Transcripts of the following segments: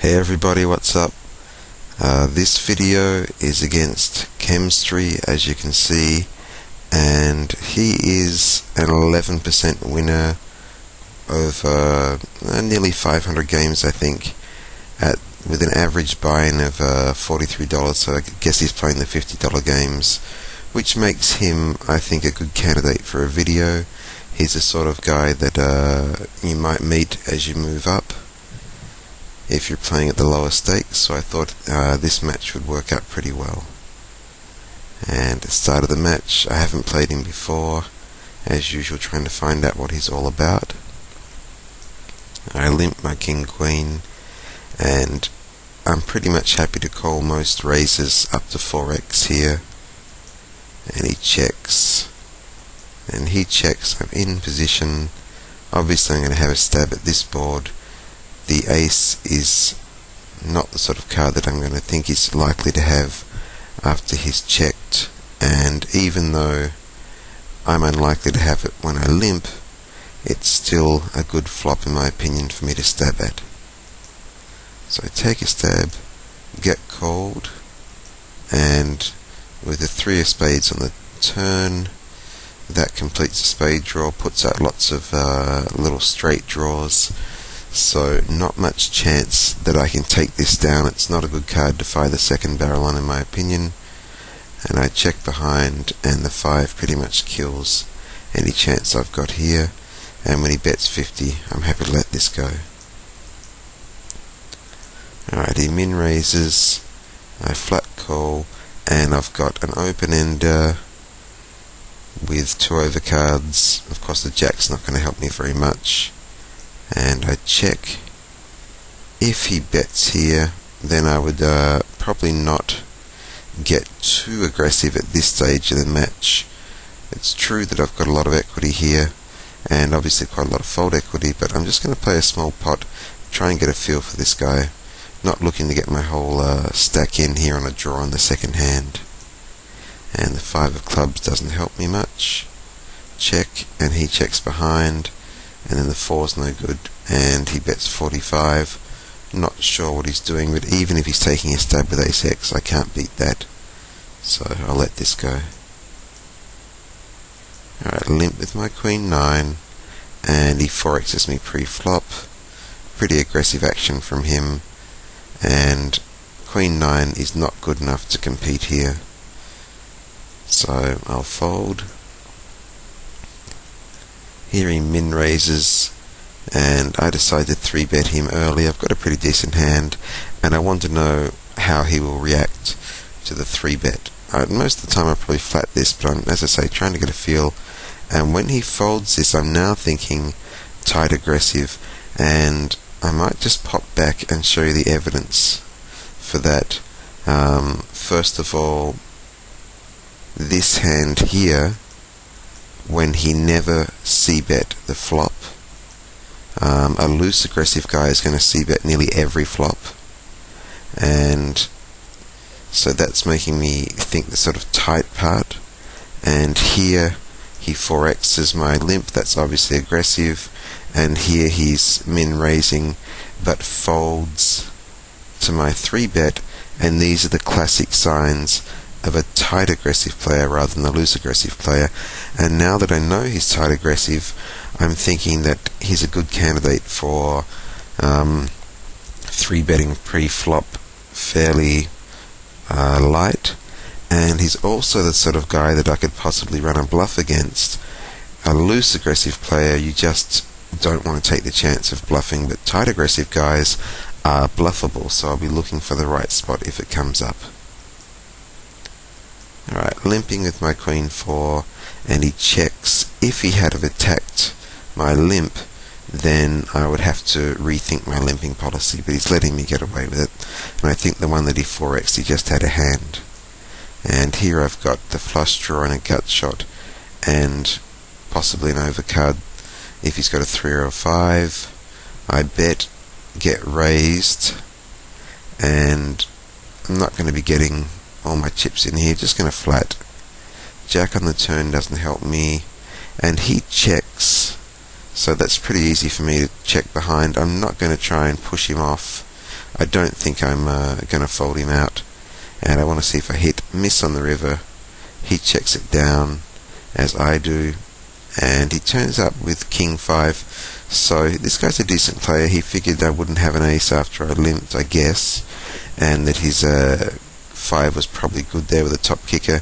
Hey everybody, what's up? This video is against chemztry, as you can see, and he is an 11% winner over nearly 500 games, I think, with an average buy-in of $43, so I guess he's playing the $50 games, which makes him, I think, a good candidate for a video. He's the sort of guy that you might meet as you move up if you're playing at the lower stakes, so I thought this match would work out pretty well. And at the start of the match, I haven't played him before, as usual trying to find out what he's all about. I limp my king queen, and I'm pretty much happy to call most raises up to 4x here. And he checks, and he checks. I'm in position. Obviously I'm going to have a stab at this board. The ace is not the sort of card that I'm going to think he's likely to have after he's checked, and even though I'm unlikely to have it when I limp, it's still a good flop in my opinion for me to stab at. So I take a stab, get called, and with the 3 of spades on the turn, that completes a spade draw, puts out lots of little straight draws. So not much chance that I can take this down. It's not a good card to fire the second barrel on, in my opinion. And I check behind, and the 5 pretty much kills any chance I've got here. And when he bets 50, I'm happy to let this go. Alright, he min raises, I flat call, and I've got an open-ender with 2 overcards. Of course the jack's not going to help me very much. And I check. If he bets here, then I would probably not get too aggressive at this stage of the match. It's true that I've got a lot of equity here, and obviously quite a lot of fold equity, but I'm just going to play a small pot, try and get a feel for this guy. Not looking to get my whole stack in here on a draw in the second hand. And the 5 of clubs doesn't help me much. Check, and he checks behind. And then the 4's no good, and he bets 45. Not sure what he's doing, but even if he's taking a stab with ace x, I can't beat that. So I'll let this go. Alright, limp with my queen 9, and he 4x's me pre-flop. Pretty aggressive action from him, and queen 9 is not good enough to compete here. So I'll fold. Here he min raises, and I decide to 3-bet him early. I've got a pretty decent hand, and I want to know how he will react to the 3-bet. Most of the time I'll probably flat this, but I'm, as I say, trying to get a feel. And when he folds this, I'm now thinking tight aggressive, and I might just pop back and show you the evidence for that. First of all, this hand here, when he never c-bet the flop. A loose aggressive guy is going to c-bet nearly every flop, and so that's making me think the sort of tight part. And here he 4x's my limp, that's obviously aggressive, and here he's min raising but folds to my 3-bet, and these are the classic signs of a tight aggressive player rather than a loose aggressive player. And now that I know he's tight aggressive, I'm thinking that he's a good candidate for 3-betting pre-flop fairly light, and he's also the sort of guy that I could possibly run a bluff against. A loose aggressive player, you just don't want to take the chance of bluffing, but tight aggressive guys are bluffable, so I'll be looking for the right spot if it comes up. Alright, limping with my queen 4, and he checks. If he had have attacked my limp, then I would have to rethink my limping policy, but he's letting me get away with it. And I think the one that he 4x'd, he just had a hand. And here I've got the flush draw and a gut shot, and possibly an overcard. If he's got a 3 or a 5, I bet, get raised, and I'm not going to be getting all my chips in here, just going to flat. Jack on the turn doesn't help me, and he checks, so that's pretty easy for me to check behind. I'm not going to try and push him off. I don't think I'm going to fold him out, and I want to see if I hit miss on the river. He checks it down as I do, and he turns up with king 5. So this guy's a decent player. He figured I wouldn't have an ace after I limped, I guess, and that his 5 was probably good there with a top kicker.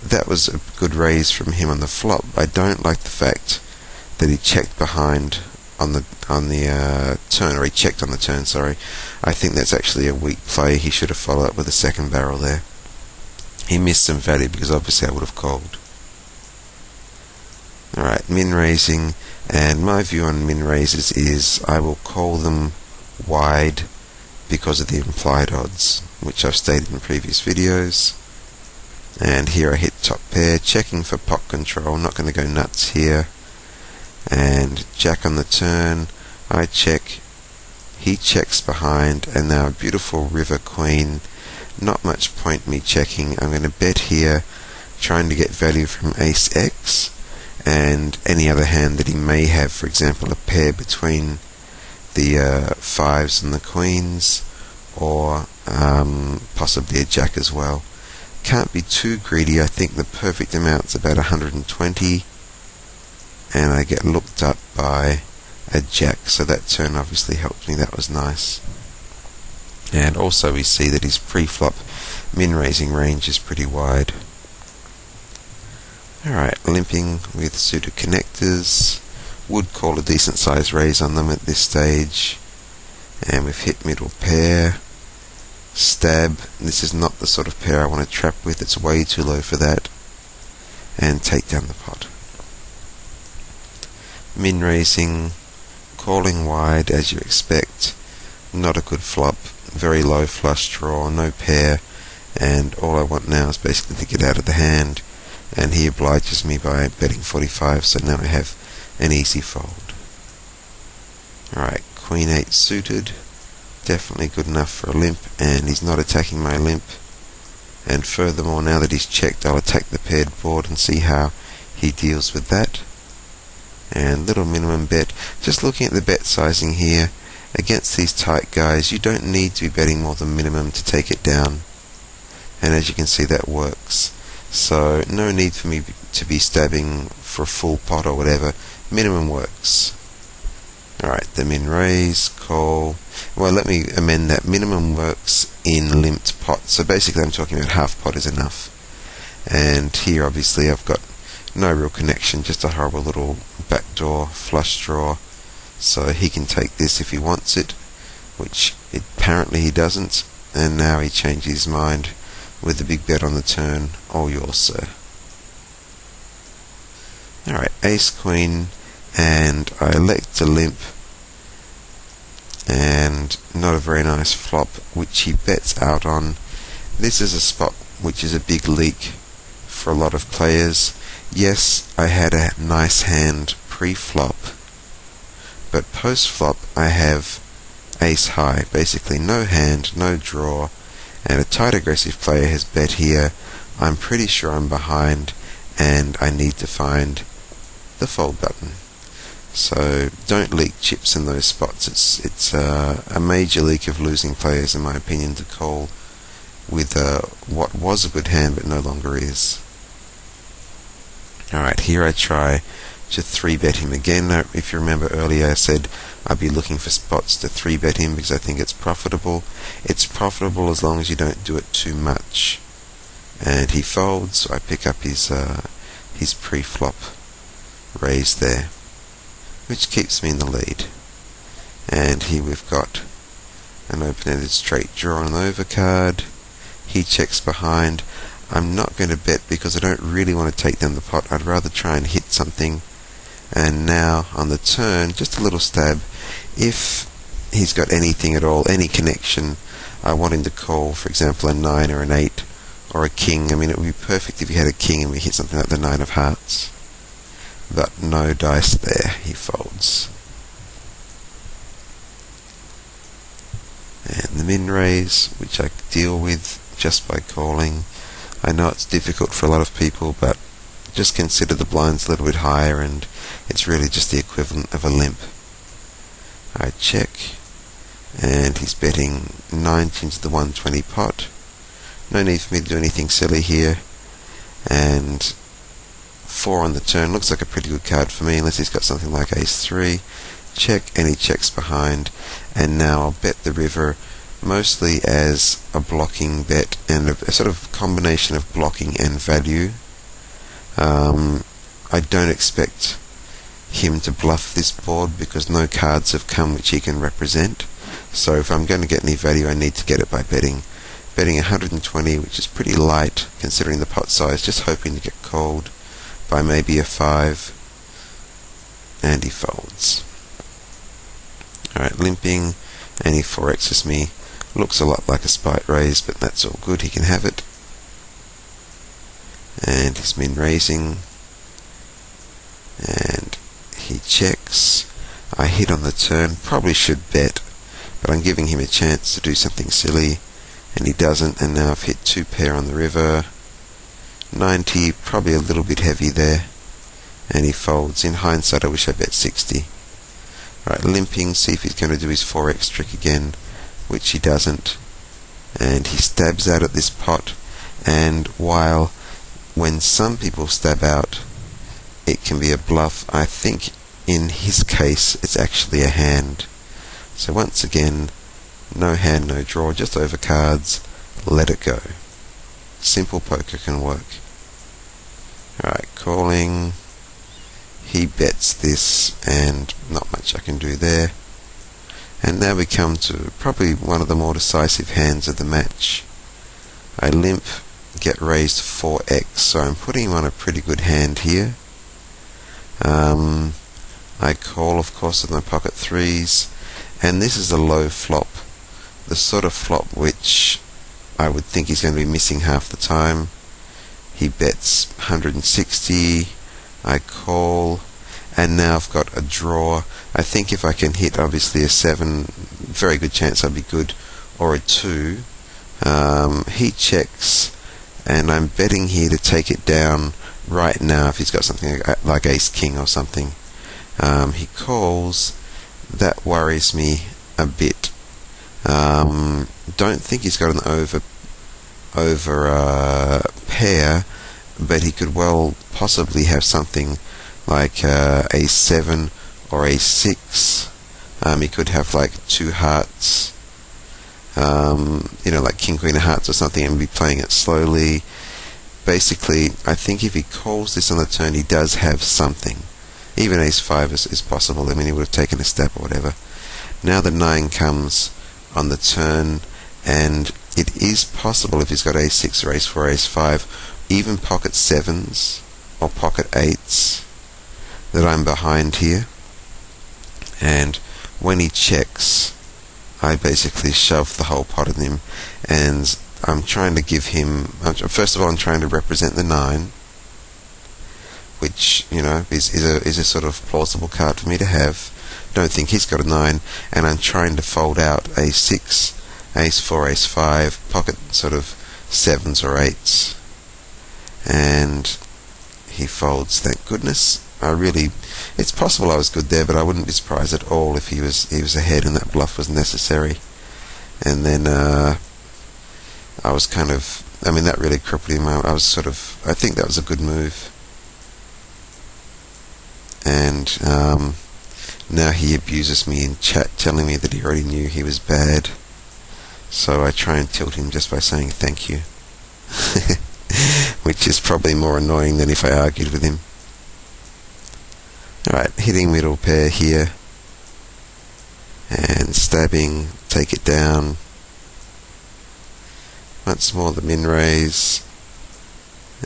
That was a good raise from him on the flop. I don't like the fact that he checked behind on the turn, or he checked on the turn, sorry. I think that's actually a weak play. He should have followed up with a second barrel there. He missed some value because obviously I would have called. Alright, min raising, and my view on min raises is I will call them wide because of the implied odds, which I've stated in previous videos. And here I hit top pair, checking for pot control, not going to go nuts here. And jack on the turn, I check, he checks behind, and now a beautiful river queen. Not much point me checking. I'm going to bet here, trying to get value from ace X and any other hand that he may have, for example a pair between the 5s and the queens, or possibly a jack as well. Can't be too greedy. I think the perfect amount's about 120, and I get looked up by a jack, so that turn obviously helped me. That was nice. And also we see that his pre-flop min raising range is pretty wide. Alright, limping with suited connectors. Would call a decent size raise on them at this stage. And we've hit middle pair. Stab. This is not the sort of pair I want to trap with. It's way too low for that. And take down the pot. Min raising. Calling wide as you expect. Not a good flop. Very low flush draw. No pair. And all I want now is basically to get out of the hand. And he obliges me by betting 45, so now I have an easy fold. Alright, queen 8 suited. Definitely good enough for a limp, and he's not attacking my limp. And furthermore, now that he's checked, I'll attack the paired board and see how he deals with that. And little minimum bet. Just looking at the bet sizing here, against these tight guys, you don't need to be betting more than minimum to take it down. And as you can see, that works. So no need for me to be stabbing for a full pot or whatever. Minimum works. Alright, the min raise, call. Well, let me amend that. Minimum works in limped pot. So basically I'm talking about half pot is enough. And here obviously I've got no real connection, just a horrible little backdoor flush draw. So he can take this if he wants it, which apparently he doesn't. And now he changes his mind with the big bet on the turn. All yours, sir. Alright, ace queen, and I elect to limp, and not a very nice flop, which he bets out on. This is a spot which is a big leak for a lot of players. Yes, I had a nice hand pre-flop, but post-flop I have ace high, basically no hand, no draw, and a tight aggressive player has bet here. I'm pretty sure I'm behind, and I need to find the fold button. So don't leak chips in those spots. It's a major leak of losing players, in my opinion, to call with what was a good hand but no longer is. Alright, here I try to 3-bet him again. Now, if you remember earlier, I said I'd be looking for spots to 3-bet him because I think it's profitable. It's profitable as long as you don't do it too much. And he folds, so I pick up his pre-flop raise there, which keeps me in the lead. And here we've got an open-ended straight draw on an overcard. He checks behind. I'm not going to bet because I don't really want to take down the pot. I'd rather try and hit something. And now on the turn, just a little stab. If he's got anything at all, any connection, I want him to call, for example, a 9 or an 8 or a king. I mean, it would be perfect if he had a king and we hit something like the 9 of hearts. But no dice there, he folds. And the min raise, which I deal with just by calling. I know it's difficult for a lot of people, but just consider the blinds a little bit higher and it's really just the equivalent of a limp. I check, and he's betting 90 into the 120 pot. No need for me to do anything silly here, and 4 on the turn looks like a pretty good card for me, unless he's got something like ace-3. Check, and he checks behind, and now I'll bet the river, mostly as a blocking bet and a sort of combination of blocking and value. I don't expect him to bluff this board because no cards have come which he can represent, so if I'm going to get any value I need to get it by betting 120, which is pretty light considering the pot size, just hoping to get called by maybe a 5, and he folds. Alright, limping, and he 4x's me. Looks a lot like a spite raise, but that's all good, he can have it. And he's min raising, and he checks. I hit on the turn, probably should bet, but I'm giving him a chance to do something silly, and he doesn't, and now I've hit 2 pair on the river. 90, probably a little bit heavy there, and he folds. In hindsight, I wish I bet 60. Alright, limping, see if he's going to do his 4x trick again, which he doesn't, and he stabs out at this pot, and while when some people stab out it can be a bluff, I think in his case it's actually a hand. So once again, no hand, no draw, just over cards, let it go. Simple poker can work. Alright, calling. He bets this, and not much I can do there. And now we come to probably one of the more decisive hands of the match. I limp, get raised 4x, so I'm putting him on a pretty good hand here. I call, of course, with my pocket 3s, and this is a low flop, the sort of flop which I would think he's going to be missing half the time. He bets 160, I call, and now I've got a draw. I think if I can hit obviously a 7, very good chance I'd be good, or a 2. He checks, and I'm betting here to take it down right now if he's got something like ace-king or something. He calls. That worries me a bit. Don't think he's got an over pair, but he could well possibly have something like a7 or a6. He could have like 2 hearts, like king queen of hearts or something, and be playing it slowly. Basically, I think if he calls this on the turn, he does have something. Even ace-5 is possible. I mean, he would have taken a step or whatever. Now the 9 comes on the turn, and it is possible if he's got ace-6 or ace-4, ace-5, even pocket 7s or pocket 8s, that I'm behind here. And when he checks, I basically shove the whole pot at him, and I'm trying to give him, first of all, I'm trying to represent the 9, which, is a sort of plausible card for me to have. Don't think he's got a 9, and I'm trying to fold out a6, ace-4, ace-5, pocket sort of 7s or 8s, and he folds, thank goodness. It's possible I was good there, but I wouldn't be surprised at all if he was ahead and that bluff was necessary. And then I was that really crippled him. I think that was a good move. And now he abuses me in chat, telling me that he already knew he was bad. So I try and tilt him just by saying thank you, which is probably more annoying than if I argued with him. Alright, hitting middle pair here, and stabbing, take it down. Once more the min raise,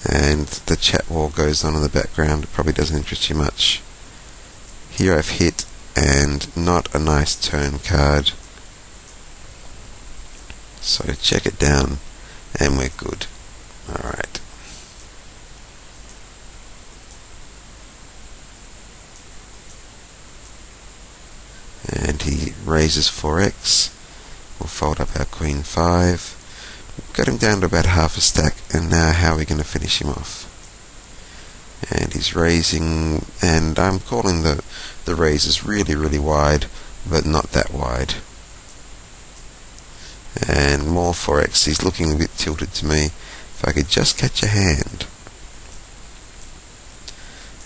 and the chat war goes on in the background. It probably doesn't interest you much. Here I've hit, and not a nice turn card, so check it down, and we're good. Alright. And he raises 4x. We'll fold up our queen 5. Got him down to about half a stack, and now how are we going to finish him off? And he's raising, and I'm calling the raises really, really wide, but not that wide. And more 4x. He's looking a bit tilted to me. If I could just catch a hand.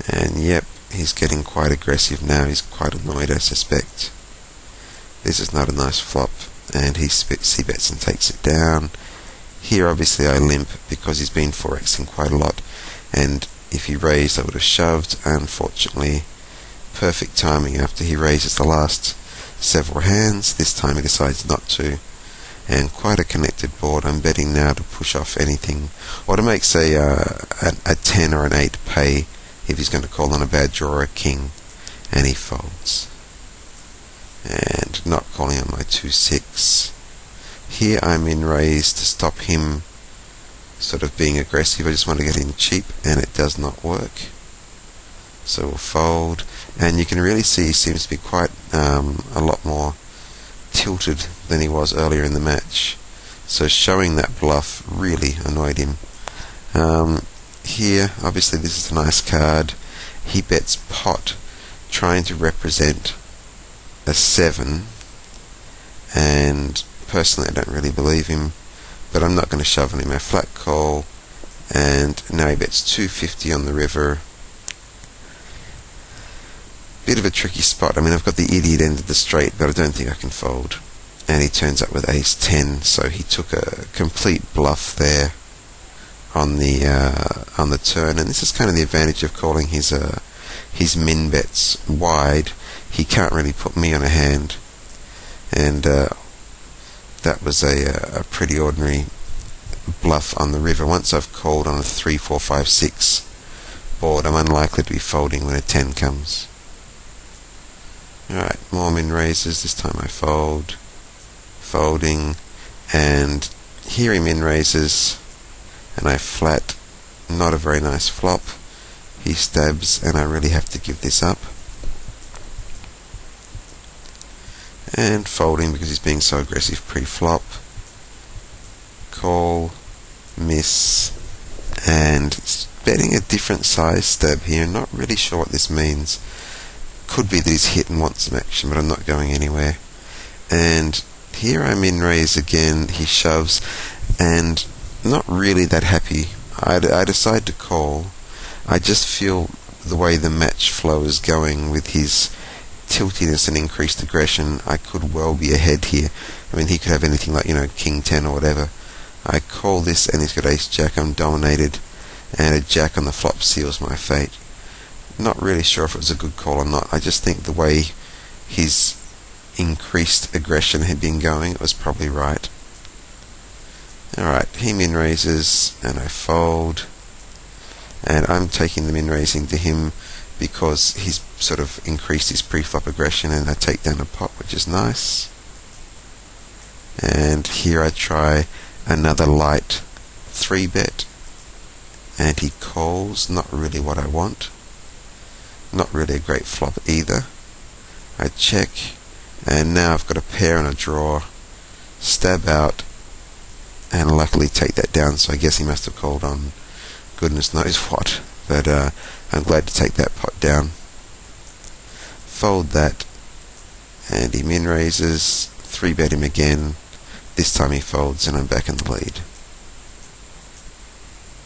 And yep, he's getting quite aggressive now. He's quite annoyed, I suspect. This is not a nice flop, and he c-bets and takes it down. Here obviously I limp because he's been 4xing quite a lot, and if he raised I would have shoved. Unfortunately, perfect timing after he raises the last several hands. This time he decides not to, and quite a connected board. I'm betting now to push off anything, or to make, say, a 10 or an 8 pay if he's going to call on a bad draw or a king, and he folds. And not calling on my 2-6. Here I'm in raise to stop him sort of being aggressive. I just want to get in cheap, and it does not work. So we'll fold, and you can really see he seems to be quite a lot more tilted than he was earlier in the match. So showing that bluff really annoyed him. Here, obviously this is a nice card. He bets pot, trying to represent a 7, and personally I don't really believe him, but I'm not going to shove on him. A flat call, and now he bets 250 on the river. Bit of a tricky spot. I mean, I've got the idiot end of the straight, but I don't think I can fold. And he turns up with ace 10, so he took a complete bluff there on the turn. And this is kind of the advantage of calling his min bets wide. He can't really put me on a hand, and that was a pretty ordinary bluff on the river. Once I've called on a 3, 4, 5, 6 board, I'm unlikely to be folding when a 10 comes. Alright, more min raises. This time I fold. Folding, and here he min raises, and I flat. Not a very nice flop. He stabs, and I really have to give this up. And folding because he's being so aggressive pre-flop. Call, miss, and betting a different size stab here. Not really sure what this means. Could be that he's hit and wants some action, but I'm not going anywhere. And here I'm in raise again. He shoves, and not really that happy. I decide to call. I just feel the way the match flow is going with his tiltiness and increased aggression, I could well be ahead here. I mean, he could have anything like, king 10 or whatever. I call this, and he's got ace jack. I'm dominated, and a jack on the flop seals my fate. Not really sure if it was a good call or not. I just think the way his increased aggression had been going, it was probably right. Alright, he min raises, and I fold, and I'm taking the min raising to him because he's sort of increased his pre-flop aggression, and I take down a pot, which is nice. And here I try another light 3-bet, and he calls. Not really what I want. Not really a great flop either. I check, and now I've got a pair and a draw. Stab out, and luckily take that down, so I guess he must have called on goodness knows what, but I'm glad to take that pot down. Fold that, and he min raises. 3-bet him again. This time he folds, and I'm back in the lead.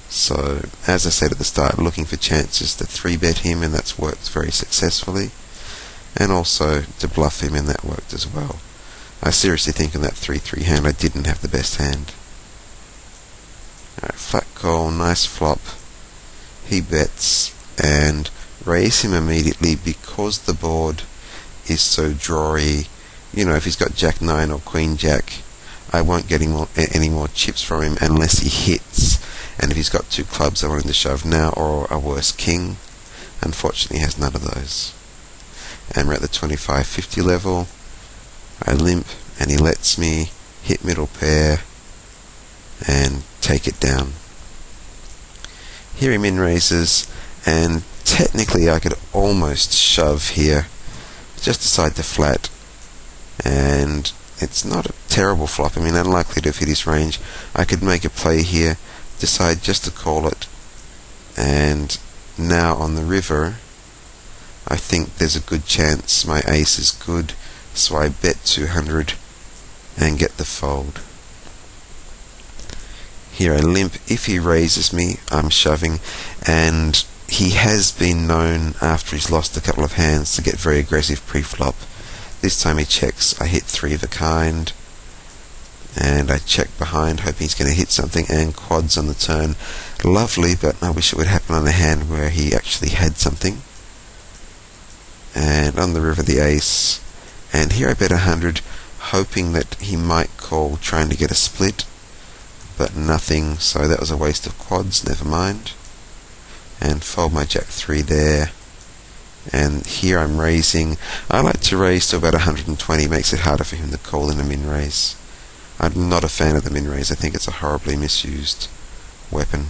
So, as I said at the start, looking for chances to 3-bet him, and that's worked very successfully, and also to bluff him, and that worked as well. I seriously think in that 3-3 hand I didn't have the best hand. Alright, flat call, nice flop. He bets, and raise him immediately because the board is so drawy. If he's got jack 9 or queen jack, I won't get any more chips from him unless he hits. And if he's got 2 clubs, I want him to shove now, or a worse king. Unfortunately, he has none of those. And we're at the 25-50 level. I limp, and he lets me hit middle pair and take it down. Here he min raises, and technically I could almost shove here. Just decide to flat, and it's not a terrible flop. I mean, unlikely to have hit his range. I could make a play here, decide just to call it, and now on the river I think there's a good chance my ace is good, so I bet 200 and get the fold. Here I limp. If he raises me, I'm shoving, and he has been known after he's lost a couple of hands to get very aggressive pre-flop. This time he checks. I hit 3 of a kind, and I check behind hoping he's going to hit something, and quads on the turn. Lovely, but I wish it would happen on a hand where he actually had something. And on the river the ace, and here I bet 100, hoping that he might call, trying to get a split, but nothing, so that was a waste of quads, never mind. And fold my jack 3 there, and here I'm raising. I like to raise to about 120, makes it harder for him to call in a min raise. I'm not a fan of the min raise, I think it's a horribly misused weapon.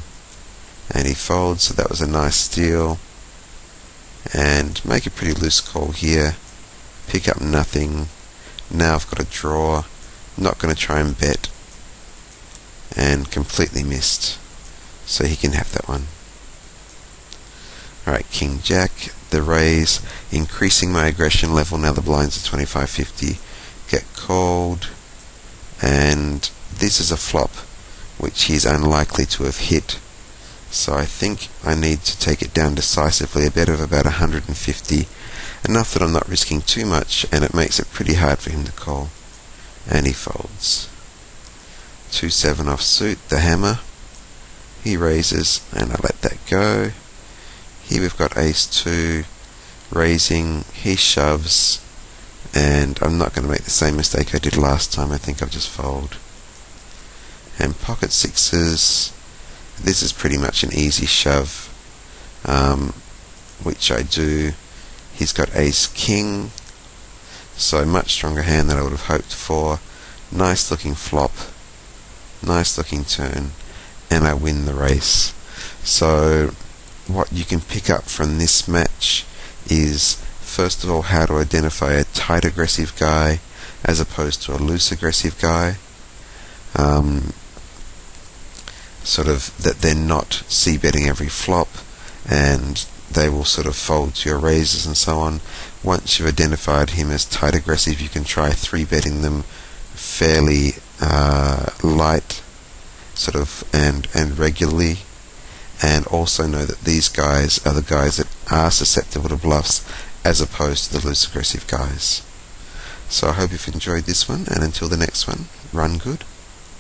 And he folds, so that was a nice steal. And make a pretty loose call here, pick up nothing. Now I've got a draw, not going to try and bet, and completely missed, so he can have that one. Alright, king jack, the raise, increasing my aggression level. Now the blinds are 25-50, get called, and this is a flop which he's unlikely to have hit, so I think I need to take it down decisively, a bet of about 150, enough that I'm not risking too much, and it makes it pretty hard for him to call. And he folds. 2-7 off suit, the hammer. He raises, and I let that go. Here we've got ace 2, raising, he shoves, and I'm not going to make the same mistake I did last time. I think I'll just fold. And pocket sixes, this is pretty much an easy shove, which I do. He's got ace king, so much stronger hand than I would have hoped for. Nice looking flop, nice looking turn, and I win the race. So what you can pick up from this match is, first of all, how to identify a tight aggressive guy as opposed to a loose aggressive guy. Sort of that they're not c-betting every flop, and they will sort of fold to your raises and so on. Once you've identified him as tight aggressive, you can try 3-betting them fairly light, sort of, and regularly, and also know that these guys are the guys that are susceptible to bluffs as opposed to the loose aggressive guys. So I hope you've enjoyed this one, and until the next one, run good.